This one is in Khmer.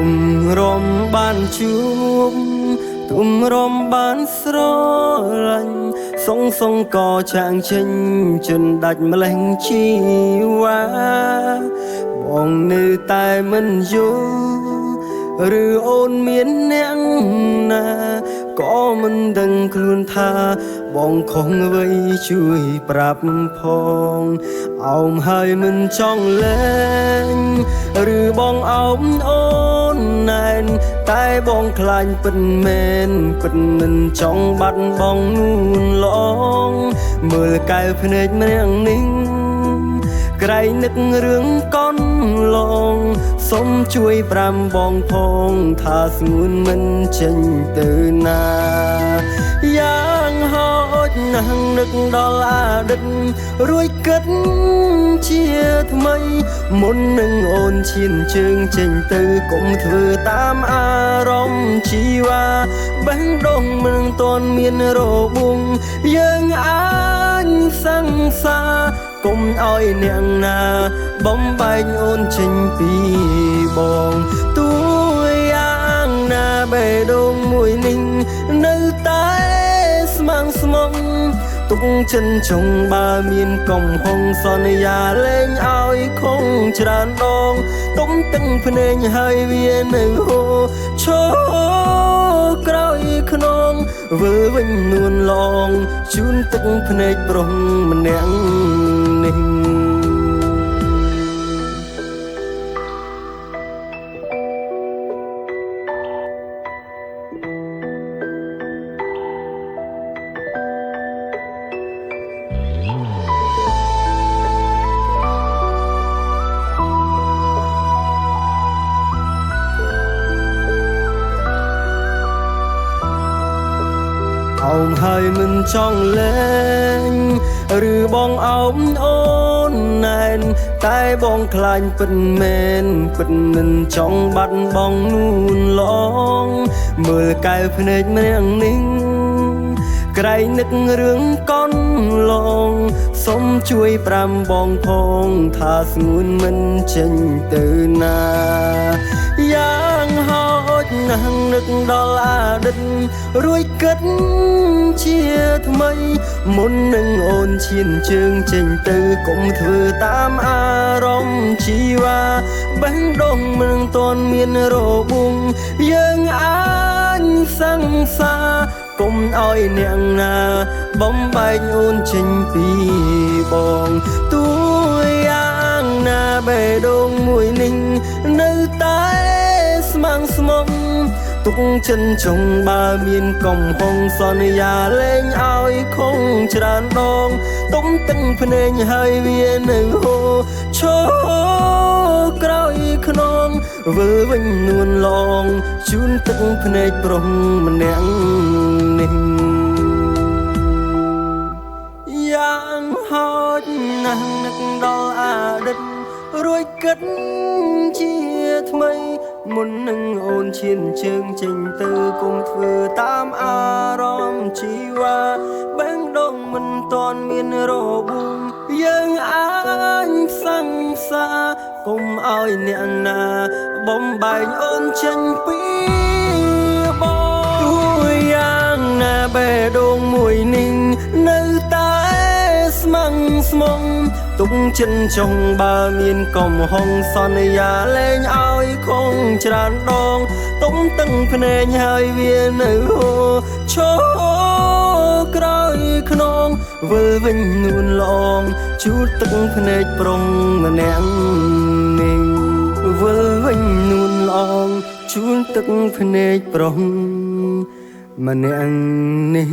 มรมบ้านชุบตุ่มรมบ้านสรลันทรงก่อช่างเช่นจนดัดแมลงชีวาบองนือตายมันอยู่หรือโอนเมียนเนียงนาก็มันดังคลุนทาบองคงไว้ช่วยปรับพองเอาให้มันช่องเล่นหรือบองเอาโอนนานตายบองคลายเป็นเมนเป็นมันช่องบัดบองนู่นลองเมื่อกายพเนจเมียงนิ่งไกลนึกเรื่องก้อนลองสมช่วยปรำบองพองถ้าสงวนมันเช่นตื่นนายังหอดนั่งนึกดอลาดึกรวยกัดเชียทำไมมุนหนึ่งโอนชินจึงเจงตื่กมเธอตามอารมณ์ชีวาบังดงเมืองตนเมียนโรบุงยังอ่านสังสากុំឲ្យនាងណាបំបែកអូនចេញពីបងទោះយ៉ាងណាបេះដូងមួយនេះនៅតែស្មាំងស្មងទុកចិនចុងបើមានកំហុងសន្យាលែងឲ្យខំច្រើនដងទុំទឹកភ្នែកហើយវានៅហូរឈរក្រោយខ្នងវើវិញនួនឡងជូនទឹកភ្នែកប្រុសម្នាក់នេះเอาให้มันช่องเล่นหรือบองเอาโอนนานตายบองคลายเป็นเมนเป็นมันช่องบัดบองนู่นลองเมื่อกายพเนจเมียงนิ่งไกลนึกเรื่องก้อนลองสมช่วยปรำบองพองถ้าสงวนมันเช่นตื่นนายังหอดนั่งนึกดอลาดึกรวยกัดเชียทำไมมุนหนึ่งโอนชินจึงเจงตื่กมเธอตามอารมณ์ชีวาบังดงเมืองตนเมียนโรบุงยังอ่านสังสากុំឲ្យនាងណាបំបែកអូនចេញពីបងទោះយ៉ាងណាបេះដូងមួយនេះនៅតែស្មាំងស្មងទុកចិនចុងបើមានកំហុងសន្យាលែងឲ្យខំច្រើនដងទុំទឹកភ្នែកហើយវានៅហូរឈរក្រោយខ្នងវើវិញនួនឡងជូនទឹកភ្នែកប្រុសម្នាក់នេះយ៉ាងហោចណាស់នឹកដល់អតីតរួយគិតជាថ្មីមុននឹងអូនឈានជើងចេញទៅគុំធ្វើតាមអារម្មណ៍ជីវ៉ាបែងដងមិនតាន់មានរបួងយើងអាចសង្សារគុំឲ្យអ្នកណាបំបែកអូនចេញពីបងទោះយ៉ាងណាបេះដូងមួយនេះនៅតែស្មាំងស្មងទុកចិនចុងបើមានកំហុងសន្យាលែងឲ្យខំច្រើនដងទុំទឹកភ្នែកហើយវានៅហូរឈរក្រោយខ្នងវិលវិញនួនឡងជូតទឹកភ្នែកប្រុងម្នាក់នេះវិលវិញនួនឡងជូតទឹកភ្នែកប្រុងម្នាក់នេះ